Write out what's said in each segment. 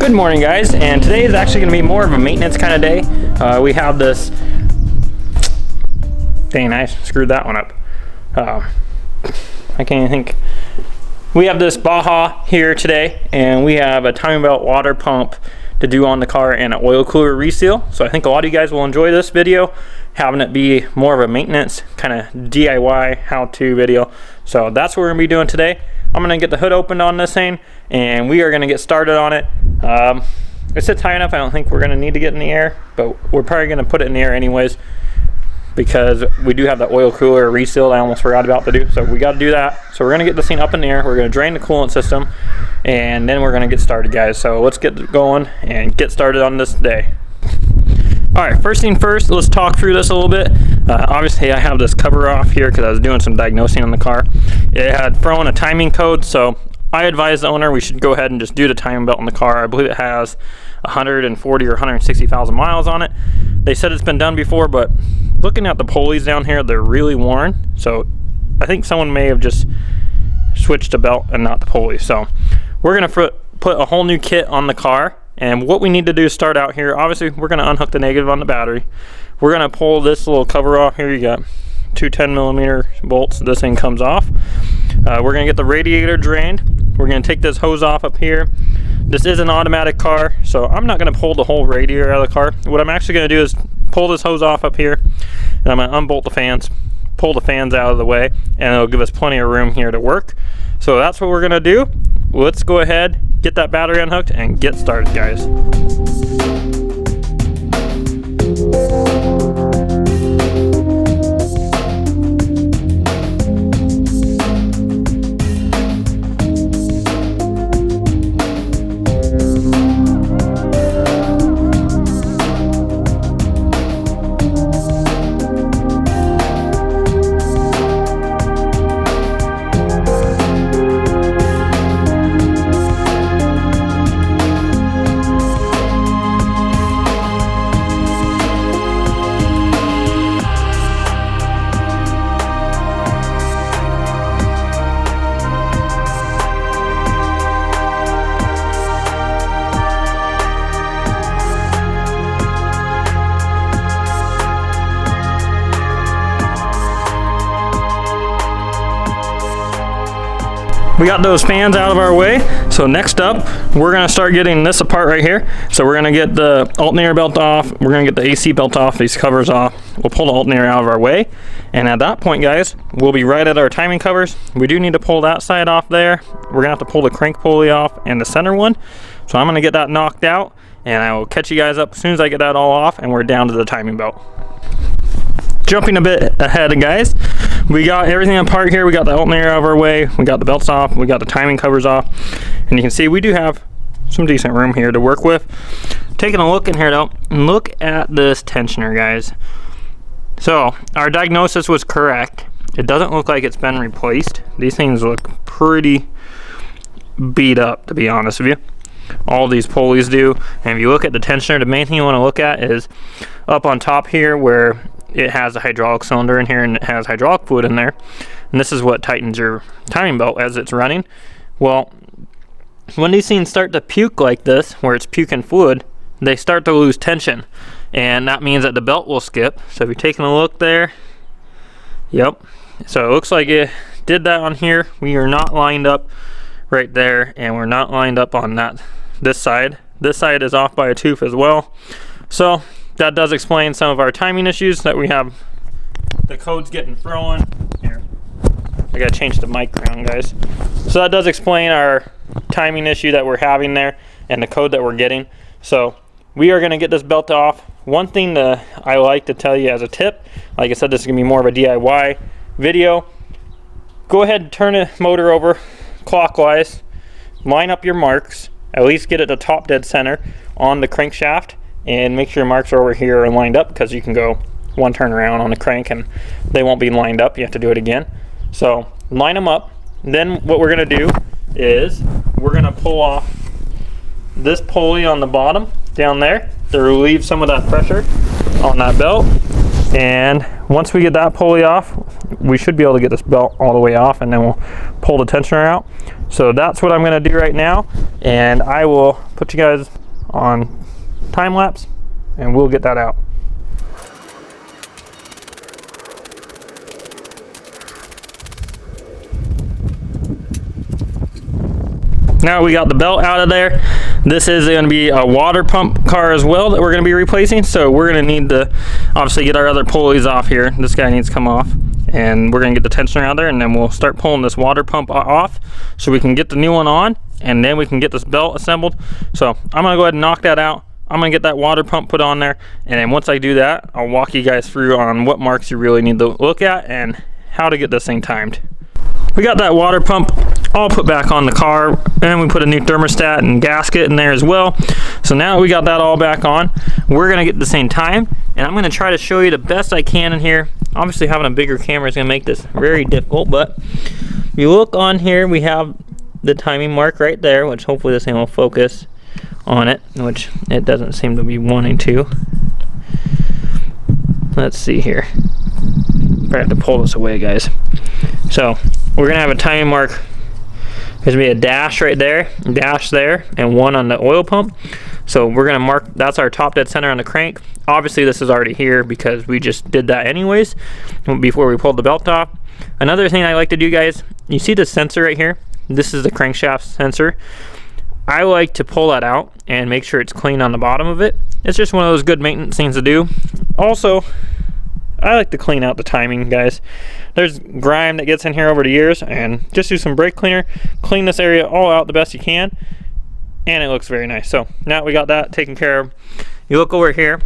Good morning, guys, and today is actually going to be more of a maintenance kind of day. We have this, dang, I screwed that one up. I can't even think. We have this BAJA here today, and we have a timing belt water pump to do on the car and an oil cooler reseal. So I think a lot of you guys will enjoy this video, having it be more of a maintenance kind of DIY how-to video. So that's what we're going to be doing today. I'm going to get the hood opened on this thing, and we are going to get started on it. It sits high enough, I don't think we're going to need to get in the air, but we're probably going to put it in the air anyways, because we do have the oil cooler reseal I almost forgot about to do. So we got to do that. So we're going to get this thing up in the air. We're going to drain the coolant system, and then we're going to get started, guys. So let's get going and get started on this day. Alright, first thing first, let's talk through this a little bit. Obviously I have this cover off here because I was doing some diagnosing on the car. It had thrown a timing code, so I advised the owner we should go ahead and just do the timing belt on the car. I believe it has 140 or 160,000 miles on it. They said it's been done before, but looking at the pulleys down here, they're really worn. So I think someone may have just switched the belt and not the pulley. So we're going to put a whole new kit on the car. And what we need to do is start out here. Obviously, we're going to unhook the negative on the battery. We're going to pull this little cover off here. You got two 10mm bolts. This thing comes off. We're going to get the radiator drained. We're going to take this hose off up here. This is an automatic car, so I'm not going to pull the whole radiator out of the car. What I'm actually going to do is pull this hose off up here, and I'm going to unbolt the fans, pull the fans out of the way, and it'll give us plenty of room here to work. So that's what we're going to do. Let's go ahead, get that battery unhooked, and get started, guys. We got those fans out of our way. So next up, we're gonna start getting this apart right here. So we're gonna get the alternator belt off. We're gonna get the AC belt off, these covers off. We'll pull the alternator out of our way. And at that point, guys, we'll be right at our timing covers. We do need to pull that side off there. We're gonna have to pull the crank pulley off and the center one. So I'm gonna get that knocked out, and I will catch you guys up as soon as I get that all off and we're down to the timing belt. Jumping a bit ahead, guys, we got everything apart here. We got the alternator out of our way, we got the belts off, we got the timing covers off, and you can see we do have some decent room here to work with. Taking a look in here though, and look at this tensioner, guys. So our diagnosis was correct. It doesn't look like it's been replaced. These things look pretty beat up, to be honest with you. All these pulleys do. And if you look at the tensioner, the main thing you want to look at is up on top here where it has a hydraulic cylinder in here and it has hydraulic fluid in there, and this is what tightens your timing belt as it's running. Well, when these things start to puke like this, where it's puking fluid, they start to lose tension, and that means that the belt will skip. So if you're taking a look there, yep, so it looks like it did that on here. We are not lined up right there, and we're not lined up on this side is off by a tooth as well. So that does explain some of our timing issues that we have. The code's getting thrown. Here, I gotta change the mic around, guys. So that does explain our timing issue that we're having there and the code that we're getting. So we are gonna get this belt off. One thing that I like to tell you as a tip, like I said, this is gonna be more of a DIY video. Go ahead and turn the motor over clockwise, line up your marks, at least get it to top dead center on the crankshaft, and make sure your marks are over here and lined up, because you can go one turn around on the crank and they won't be lined up. You have to do it again. So line them up. Then what we're going to do is we're going to pull off this pulley on the bottom down there to relieve some of that pressure on that belt. And once we get that pulley off, we should be able to get this belt all the way off, and then we'll pull the tensioner out. So that's what I'm going to do right now, and I will put you guys on time lapse and we'll get that out. Now we got the belt out of there. This is going to be a water pump car as well that we're going to be replacing. So we're going to need to obviously get our other pulleys off here. This guy needs to come off, and we're going to get the tensioner out there, and then we'll start pulling this water pump off so we can get the new one on, and then we can get this belt assembled. So I'm going to go ahead and knock that out. I'm going to get that water pump put on there, and then once I do that, I'll walk you guys through on what marks you really need to look at and how to get this thing timed. We got that water pump all put back on the car, and we put a new thermostat and gasket in there as well. So now we got that all back on, we're gonna get this thing timed, and I'm gonna try to show you the best I can in here. Obviously having a bigger camera is gonna make this very difficult, but if you look on here, we have the timing mark right there, which hopefully this thing will focus on it, which it doesn't seem to be wanting to. Let's see here. I have to pull this away, guys. So we're gonna have a timing mark. There's gonna be a dash right there, dash there, and one on the oil pump. So we're gonna mark, that's our top dead center on the crank. Obviously this is already here because we just did that anyways before we pulled the belt off. Another thing I like to do, guys, you see the sensor right here? This is the crankshaft sensor. I like to pull that out and make sure it's clean on the bottom of it. It's just one of those good maintenance things to do. Also, I like to clean out the timing, guys. There's grime that gets in here over the years, and just do some brake cleaner, clean this area all out the best you can, and it looks very nice. So now we got that taken care of. You look over here,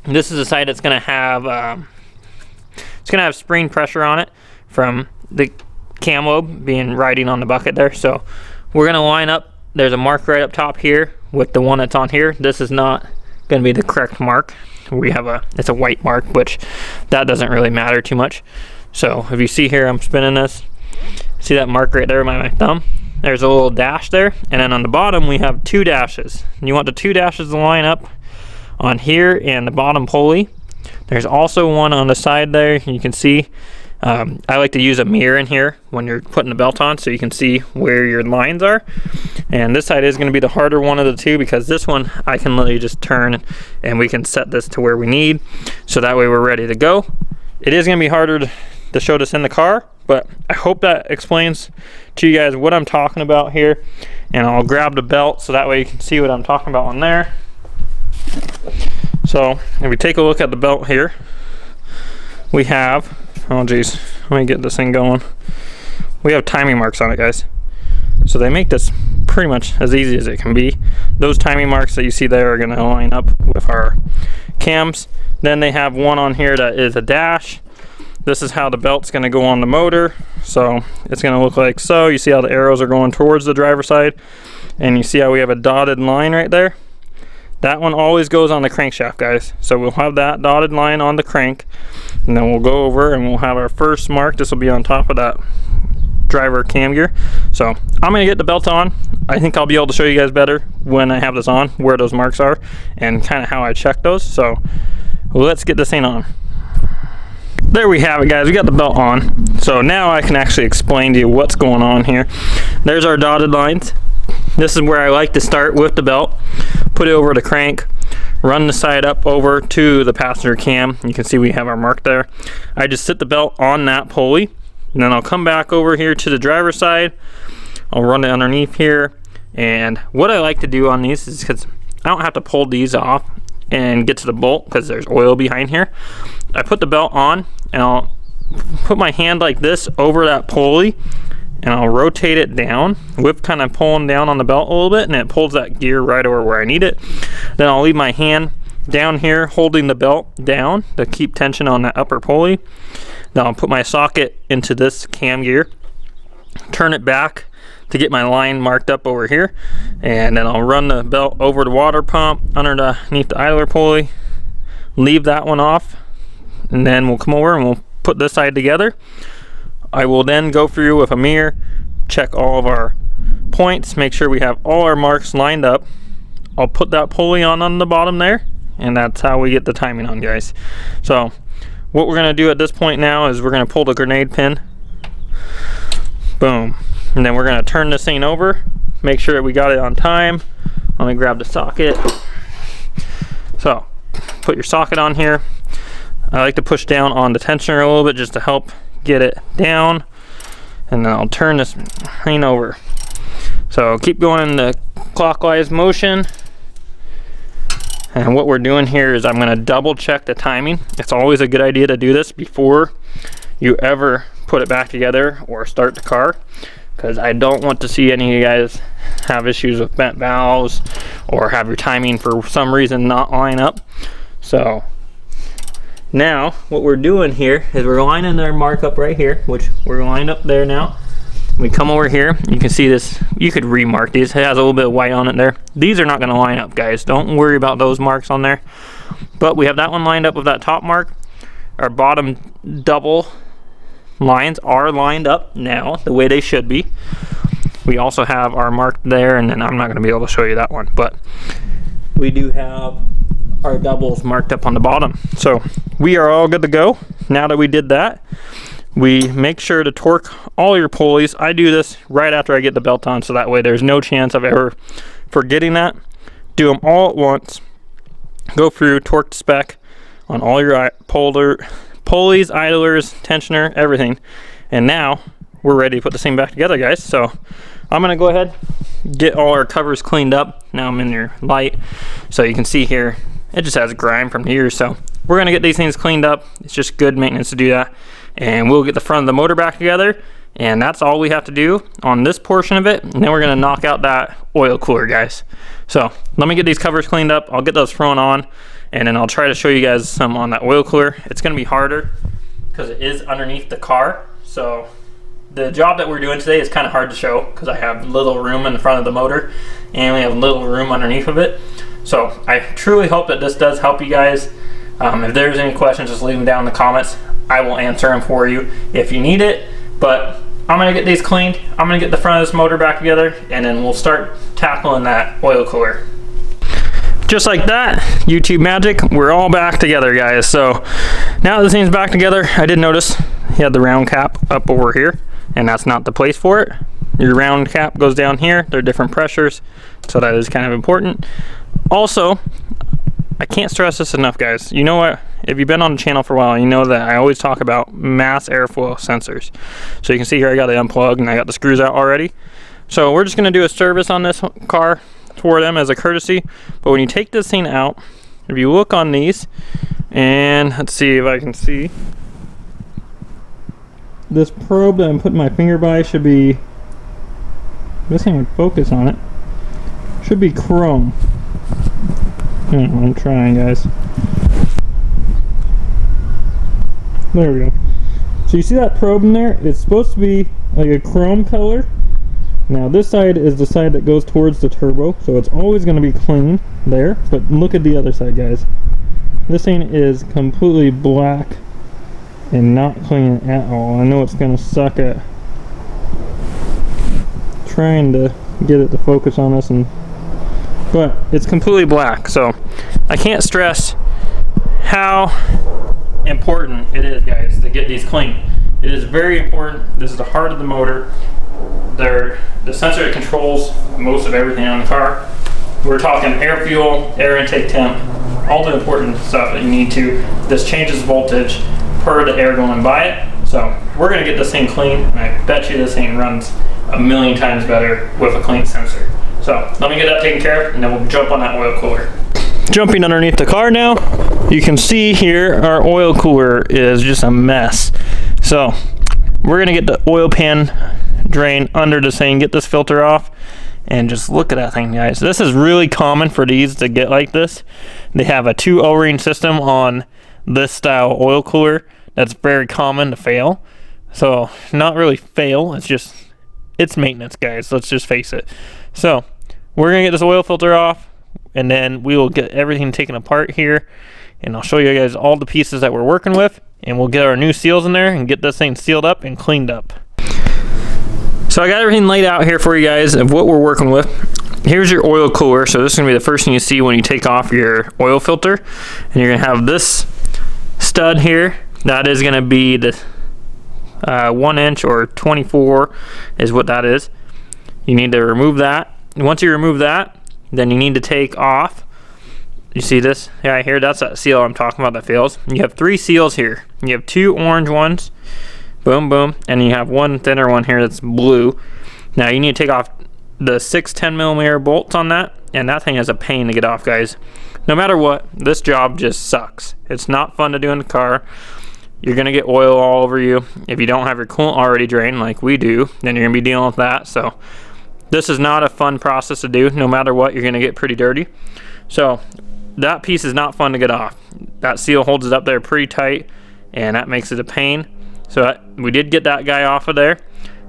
this is the side that's gonna have spring pressure on it from the cam lobe being riding on the bucket there. So we're gonna line up, there's a mark right up top here with the one that's on here. This is not gonna be the correct mark. We have it's a white mark, which that doesn't really matter too much. So if you see here, I'm spinning this, see that mark right there by my thumb? There's a little dash there, and then on the bottom we have two dashes. And you want the two dashes to line up on here and the bottom pulley. There's also one on the side there, you can see. I like to use a mirror in here when you're putting the belt on so you can see where your lines are. And this side is going to be the harder one of the two because this one I can literally just turn and we can set this to where we need. So that way we're ready to go. It is going to be harder to show this in the car, but I hope that explains to you guys what I'm talking about here. And I'll grab the belt so that way you can see what I'm talking about on there. So if we take a look at the belt here, we have, oh geez, let me get this thing going. We have timing marks on it, guys. So they make this pretty much as easy as it can be. Those timing marks that you see there are going to line up with our cams. Then they have one on here that is a dash. This is how the belt's going to go on the motor. So it's going to look like so. You see how the arrows are going towards the driver's side, and you see how we have a dotted line right there. That one always goes on the crankshaft, guys. So we'll have that dotted line on the crank, and then we'll go over and we'll have our first mark. This will be on top of that driver cam gear. So I'm gonna get the belt on. I think I'll be able to show you guys better when I have this on where those marks are and kind of how I check those. So let's get this thing on. There we have it, guys. We got the belt on. So now I can actually explain to you what's going on here. There's our dotted lines. This is where I like to start with the belt. Put it over the crank, run the side up over to the passenger cam. You can see we have our mark there. I just sit the belt on that pulley, and then I'll come back over here to the driver's side. I'll run it underneath here. And what I like to do on these is, because I don't have to pull these off and get to the bolt because there's oil behind here, I put the belt on and I'll put my hand like this over that pulley, and I'll rotate it down, whip kind of pulling down on the belt a little bit, and it pulls that gear right over where I need it. Then I'll leave my hand down here holding the belt down to keep tension on that upper pulley. Then I'll put my socket into this cam gear, turn it back to get my line marked up over here, and then I'll run the belt over the water pump underneath the idler pulley, leave that one off, and then we'll come over and we'll put this side together. I will then go through with a mirror, check all of our points, make sure we have all our marks lined up. I'll put that pulley on the bottom there, and that's how we get the timing on, guys. So what we're going to do at this point now is we're going to pull the grenade pin. Boom. And then we're going to turn this thing over, make sure that we got it on time, Let me grab the socket. So put your socket on here. I like to push down on the tensioner a little bit just to help get it down, and then I'll turn this thing over. So keep going in the clockwise motion. And what we're doing here is I'm going to double check the timing. It's always a good idea to do this before you ever put it back together or start the car, because I don't want to see any of you guys have issues with bent valves or have your timing for some reason not line up. So now what we're doing here is we're lining our mark up right here, which we're lined up there now. We come over here, you can see this, you could remark these, it has a little bit of white on it there. These are not going to line up, guys, don't worry about those marks on there. But we have that one lined up with that top mark. Our bottom double lines are lined up now the way they should be. We also have our mark there, and then I'm not going to be able to show you that one, but we do have our doubles marked up on the bottom. So we are all good to go. Now that we did that, we make sure to torque all your pulleys. I do this right after I get the belt on, so that way there's no chance of ever forgetting that. Do them all at once. Go through, torque the spec on all your pulleys, idlers, tensioner, everything. And now we're ready to put this thing back together, guys. So I'm gonna go ahead, get all our covers cleaned up. Now I'm in your light, so you can see here, it just has grime from here. So we're gonna get these things cleaned up. It's just good maintenance to do that. And we'll get the front of the motor back together, and that's all we have to do on this portion of it. And then we're gonna knock out that oil cooler, guys. So let me get these covers cleaned up. I'll get those thrown on, and then I'll try to show you guys some on that oil cooler. It's gonna be harder because it is underneath the car. So the job that we're doing today is kind of hard to show because I have little room in the front of the motor and we have little room underneath of it. So I truly hope that this does help you guys. If there's any questions, just leave them down in the comments. I will answer them for you if you need it. But I'm gonna get these cleaned. I'm gonna get the front of this motor back together, and then we'll start tackling that oil cooler. Just like that, YouTube magic, we're all back together, guys. So now that this thing's back together, I did notice he had the round cap up over here, and that's not the place for it. Your round cap goes down here. They're different pressures, so that is kind of important. Also, I can't stress this enough, guys. You know what? If you've been on the channel for a while, you know that I always talk about mass airfoil sensors. So you can see here I got it unplugged and I got the screws out already. So we're just going to do a service on this car for them as a courtesy. But when you take this thing out, if you look on these, and let's see if I can see. This probe that I'm putting my finger by should be, this thing would focus on it, should be chrome. I'm trying, guys. There we go. So you see that probe in there? It's supposed to be like a chrome color. Now this side is the side that goes towards the turbo, so it's always going to be clean there. But look at the other side, guys. This thing is completely black and not clean at all. I know it's going to suck at trying to get it to focus on us, but it's completely black. So I can't stress how important it is, guys, to get these clean. It is very important. This is the heart of the motor. They're the sensor that controls most of everything on the car. We're talking air, fuel, air intake temp, all the important stuff that you need to. This changes voltage per the air going by it. So we're gonna get this thing clean, and I bet you this thing runs a million times better with a clean sensor. So let me get that taken care of, and then we'll jump on that oil cooler. Jumping underneath the car now, you can see here our oil cooler is just a mess. So we're gonna get the oil pan drain under this thing, get this filter off, and just look at that thing, guys. This is really common for these to get like this. They have a 2 O-ring system on this style oil cooler. That's very common to fail. So not really fail, it's maintenance, guys. Let's just face it. So we're gonna get this oil filter off, and then we will get everything taken apart here, and I'll show you guys all the pieces that we're working with, and we'll get our new seals in there and get this thing sealed up and cleaned up. So I got everything laid out here for you guys of what we're working with. Here's your oil cooler. So this is gonna be the first thing you see when you take off your oil filter, and you're gonna have this stud here. That is gonna be the 1 inch or 24 is what that is. You need to remove that. Once you remove that, then you need to take off. You see this? Yeah, here, that's that seal I'm talking about that fails. You have 3 seals here. You have 2 orange ones, boom, boom, and you have 1 thinner one here that's blue. Now you need to take off the 6 10mm bolts on that, and that thing is a pain to get off, guys. No matter what, this job just sucks. It's not fun to do in the car. You're gonna get oil all over you. If you don't have your coolant already drained like we do, then you're gonna be dealing with that. So this is not a fun process to do. No matter what, you're gonna get pretty dirty. So that piece is not fun to get off. That seal holds it up there pretty tight, and that makes it a pain. So we did get that guy off of there.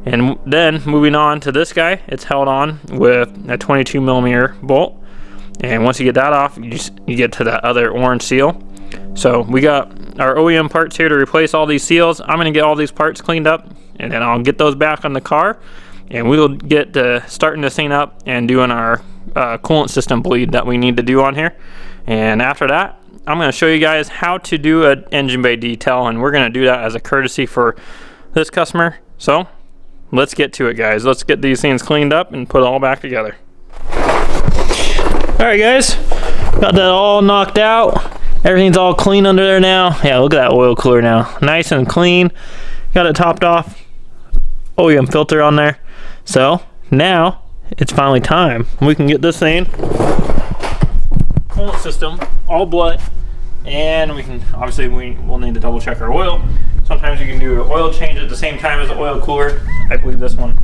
And then moving on to this guy, it's held on with a 22mm bolt. And once you get that off, you get to that other orange seal. So we got our OEM parts here to replace all these seals. I'm gonna get all these parts cleaned up, and then I'll get those back on the car, and we'll get to starting this thing up and doing our coolant system bleed that we need to do on here. And after that, I'm gonna show you guys how to do an engine bay detail, and we're gonna do that as a courtesy for this customer. So let's get to it, guys. Let's get these things cleaned up and put it all back together. All right, guys, got that all knocked out. Everything's all clean under there now. Yeah, look at that oil cooler now. Nice and clean. Got it topped off. OEM filter on there. So now it's finally time. We can get this thing, coolant system, all blood, and we can, obviously we'll need to double check our oil. Sometimes you can do an oil change at the same time as the oil cooler. I believe this one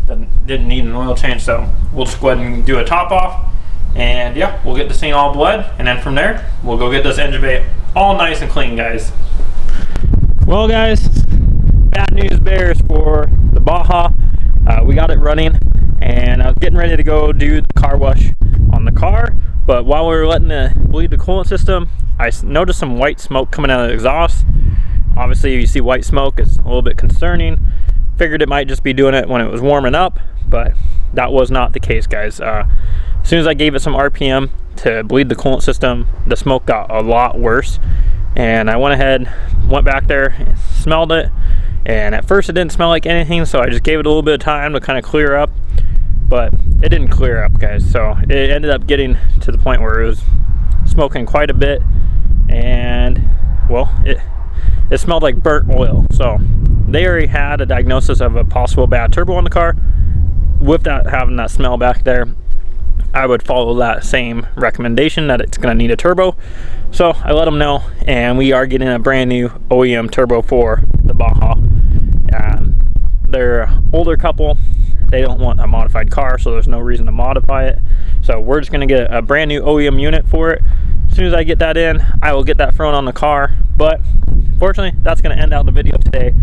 didn't need an oil change, so we'll just go ahead and do a top off. And yeah, we'll get this thing all blood, and then from there, we'll go get this engine bay all nice and clean, guys. Well, guys, bad news bears for the BAJA. We got it running, and I was getting ready to go do the car wash on the car, but while we were letting it bleed the coolant system, I noticed some white smoke coming out of the exhaust. Obviously, if you see white smoke, it's a little bit concerning. Figured it might just be doing it when it was warming up, but that was not the case, guys. As soon as I gave it some RPM to bleed the coolant system, the smoke got a lot worse. And I went ahead, went back there, smelled it, and at first it didn't smell like anything, so I just gave it a little bit of time to kind of clear up, but it didn't clear up, guys. So it ended up getting to the point where it was smoking quite a bit, and well, it smelled like burnt oil. So they already had a diagnosis of a possible bad turbo on the car. With that, having that smell back there, I would follow that same recommendation that it's going to need a turbo. So I let them know, and we are getting a brand new OEM turbo for the BAJA. They're an older couple. They don't want a modified car, so there's no reason to modify it. So we're just going to get a brand new OEM unit for it. As soon as I get that in, I will get that thrown on the car. But fortunately, that's going to end out the video today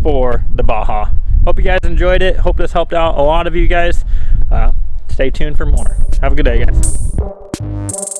for the BAJA. Hope you guys enjoyed it. Hope this helped out a lot of you guys. Stay tuned for more. Have a good day, guys.